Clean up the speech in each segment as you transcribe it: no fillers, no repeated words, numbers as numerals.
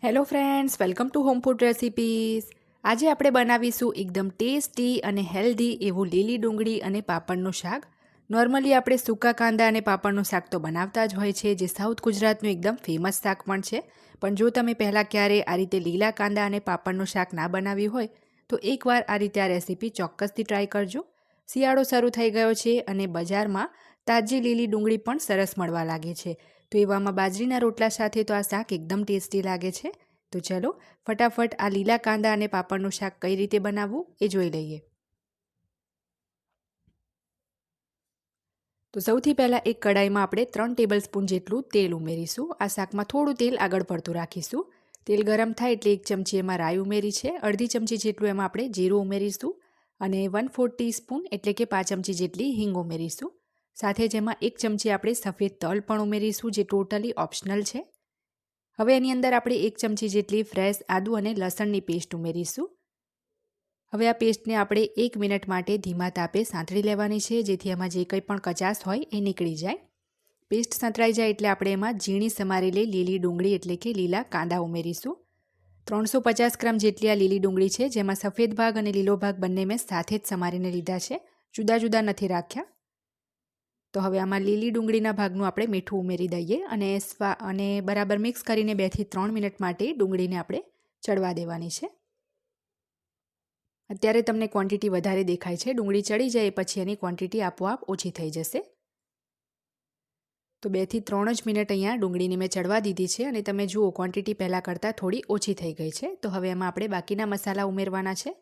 Hello friends, welcome to home food recipes. આજે આપણે બનાવીશું એકદમ ટેસ્ટી અને હેલ્ધી એવું લીલી ડુંગળી અને પાપડનું શાક. નોર્મલી આપણે સૂકા કાંદા અને પાપડનું શાક તો બનાવતા જ હોય છે, જે સાઉથ ગુજરાતનું એકદમ ફેમસ શાક પણ છે. પણ જો તમે પહેલાં ક્યારે આ રીતે લીલા કાંદા અને પાપડનું શાક ના બનાવ્યું હોય તો એકવાર આ રીતે આ રેસીપી ચોક્કસથી ટ્રાય કરજો. શિયાળો શરૂ થઈ ગયો છે અને બજારમાં તાજી લીલી ડુંગળી પણ સરસ મળવા લાગે છે. તો એવામાં બાજરીના રોટલા સાથે તો આ શાક એકદમ ટેસ્ટી લાગે છે. તો ચલો ફટાફટ આ લીલા કાંદા અને પાપડનું શાક કઈ રીતે બનાવવું એ જોઈ લઈએ. તો સૌથી પહેલાં એક કડાઈમાં આપણે 3 ટેબલ સ્પૂન જેટલું તેલ ઉમેરીશું. આ શાકમાં થોડું તેલ આગળ પડતું રાખીશું. તેલ ગરમ થાય એટલે 1 ચમચી એમાં રાઈ ઉમેરી છે, અડધી ચમચી જેટલું એમાં આપણે જીરું ઉમેરીશું અને 1/4 ટીસ્પૂન એટલે કે 5 ચમચી જેટલી હિંગ ઉમેરીશું. સાથે જ એમાં 1 ચમચી આપણે સફેદ તલ પણ ઉમેરીશું, જે ટોટલી ઓપ્શનલ છે. હવે એની અંદર આપણે 1 ચમચી જેટલી ફ્રેશ આદુ અને લસણની પેસ્ટ ઉમેરીશું. હવે આ પેસ્ટને આપણે 1 મિનિટ માટે ધીમા તાપે સાંતળી લેવાની છે, જેથી એમાં જે કંઈ પણ કચાશ હોય એ નીકળી જાય. પેસ્ટ સાંતળાઈ જાય એટલે આપણે એમાં ઝીણી સમારેલી લીલી ડુંગળી એટલે કે લીલા કાંદા ઉમેરીશું. 350 ગ્રામ જેટલી આ લીલી ડુંગળી છે, જેમાં સફેદ ભાગ અને લીલો ભાગ બંને મેં સાથે જ સમારીને લીધા છે, જુદા જુદા નથી રાખ્યા. તો હવે આમાં લીલી ડુંગળીના ભાગનું આપણે મીઠું ઉમેરી દઈએ અને બરાબર મિક્સ કરીને 2 થી 3 મિનિટ માટે ડુંગળીને આપણે ચડવા દેવાની છે. અત્યારે તમને ક્વોન્ટિટી વધારે દેખાય છે, ડુંગળી ચડી જાય પછી એની ક્વોન્ટિટી આપોઆપ ઓછી થઈ જશે. તો 2 થી 3 જ મિનિટ અહીંયા ડુંગળીને મેં ચડવા દીધી છે અને તમે જુઓ ક્વોન્ટિટી પહેલાં કરતાં થોડી ઓછી થઈ ગઈ છે. તો હવે એમાં આપણે બાકીના મસાલા ઉમેરવાના છે.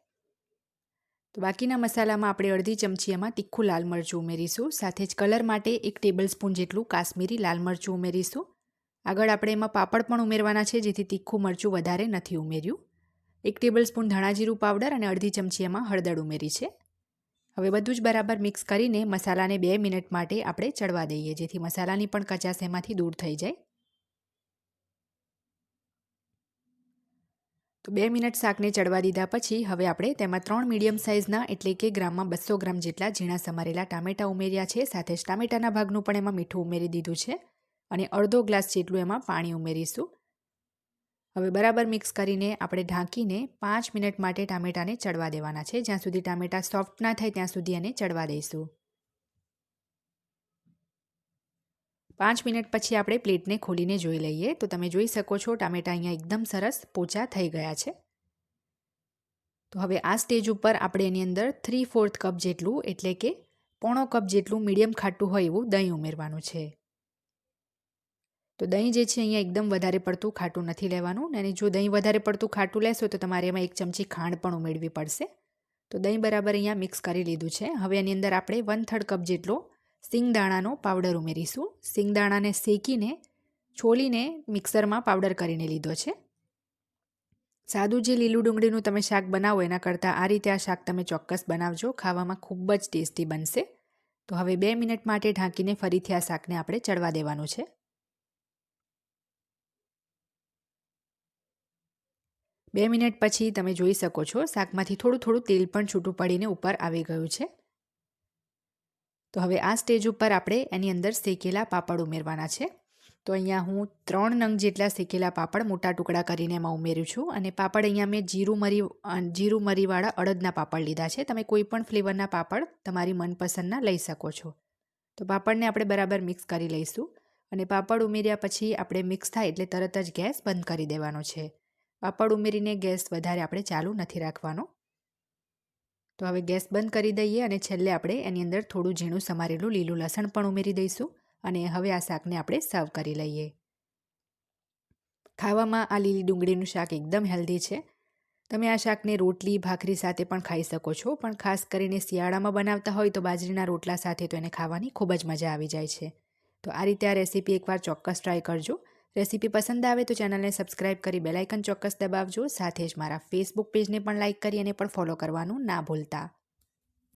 તો બાકીના મસાલામાં આપણે અડધી ચમચી એમાં તીખું લાલ મરચું ઉમેરીશું. સાથે જ કલર માટે 1 ટેબલ સ્પૂન જેટલું કાશ્મીરી લાલ મરચું ઉમેરીશું. આગળ આપણે એમાં પાપડ પણ ઉમેરવાના છે, જેથી તીખું મરચું વધારે નથી ઉમેર્યું. 1 ટેબલ સ્પૂન ધાણા જીરું પાવડર અને અડધી ચમચી એમાં હળદર ઉમેરી છે. હવે બધું જ બરાબર મિક્સ કરીને મસાલાને 2 મિનિટ માટે આપણે ચડવા દઈએ, જેથી મસાલાની પણ કચાશ એમાંથી દૂર થઈ જાય. તો 2 મિનિટ શાકને ચડવા દીધા પછી હવે આપણે તેમાં 3 મીડિયમ સાઇઝના એટલે કે ગ્રામમાં 200 ગ્રામ જેટલા ઝીણા સમારેલા ટામેટાં ઉમેર્યા છે. સાથે જ ટામેટાના ભાગનું પણ એમાં મીઠું ઉમેરી દીધું છે અને અડધો ગ્લાસ જેટલું એમાં પાણી ઉમેરીશું. હવે બરાબર મિક્સ કરીને આપણે ઢાંકીને 5 મિનિટ માટે ટામેટાને ચડવા દેવાના છે. જ્યાં સુધી ટામેટાં સોફ્ટ ના થાય ત્યાં સુધી એને ચડવા દઈશું. 5 મિનિટ પછી આપણે પ્લેટને ખોલીને જોઈ લઈએ તો તમે જોઈ શકો છો ટામેટાં અહીંયા એકદમ સરસ પોચા થઈ ગયા છે. તો હવે આ સ્ટેજ ઉપર આપણે એની અંદર 3/4 કપ જેટલું એટલે કે પોણો કપ જેટલું મીડિયમ ખાટું હોય એવું દહીં ઉમેરવાનું છે. તો દહીં જે છે અહીંયા એકદમ વધારે પડતું ખાટું નથી લેવાનું, અને જો દહીં વધારે પડતું ખાટું લેશો તો તમારે એમાં 1 ચમચી ખાંડ પણ ઉમેરવી પડશે. તો દહીં બરાબર અહીંયા મિક્સ કરી લીધું છે. હવે એની અંદર આપણે 1/3 કપ જેટલો સિંગદાણાનો પાવડર ઉમેરીશું. સિંગદાણાને શેકીને છોલીને મિક્સરમાં પાવડર કરીને લીધો છે. સાદું જે લીલું ડુંગળીનું તમે શાક બનાવો એના કરતાં આ રીતે આ શાક તમે ચોક્કસ બનાવજો, ખાવામાં ખૂબ જ ટેસ્ટી બનશે. તો હવે 2 મિનિટ માટે ઢાંકીને ફરીથી આ શાકને આપણે ચડવા દેવાનું છે. 2 મિનિટ પછી તમે જોઈ શકો છો શાકમાંથી થોડું તેલ પણ છૂટું પડીને ઉપર આવી ગયું છે. તો હવે આ સ્ટેજ ઉપર આપણે એની અંદર શેકેલા પાપડ ઉમેરવાના છે. તો અહીંયા હું 3 નંગ જેટલા શેકેલા પાપડ મોટા ટુકડા કરીને એમાં ઉમેર્યું છું. અને પાપડ અહીંયા મેં જીરું મરીવાળા અડદના પાપડ લીધા છે. તમે કોઈ પણ ફ્લેવરના પાપડ તમારી મનપસંદના લઈ શકો છો. તો પાપડને આપણે બરાબર મિક્સ કરી લઈશું અને પાપડ ઉમેર્યા પછી આપણે મિક્સ થાય એટલે તરત જ ગેસ બંધ કરી દેવાનો છે. પાપડ ઉમેરીને ગેસ વધારે આપણે ચાલુ નથી રાખવાનો. તો હવે ગેસ બંધ કરી દઈએ અને છેલ્લે આપણે એની અંદર થોડું ઝીણું સમારેલું લીલું લસણ પણ ઉમેરી દઈશું અને હવે આ શાકને આપણે સર્વ કરી લઈએ. ખાવામાં આ લીલી ડુંગળીનું શાક એકદમ હેલ્ધી છે. તમે આ શાકને રોટલી ભાખરી સાથે પણ ખાઈ શકો છો, પણ ખાસ કરીને શિયાળામાં બનાવતા હોય તો બાજરીના રોટલા સાથે તો એને ખાવાની ખૂબ જ મજા આવી જાય છે. તો આ રીતે આ રેસીપી એકવાર ચોક્કસ ટ્રાય કરજો. રેસીપી પસંદ આવે તો ચેનલને સબસ્ક્રાઇબ કરી બેલ આઇકન ચોક્કસ દબાવજો. સાથે જ મારા ફેસબુક પેજને પણ લાઇક કરી અને પણ ફોલો કરવાનું ના ભૂલતા.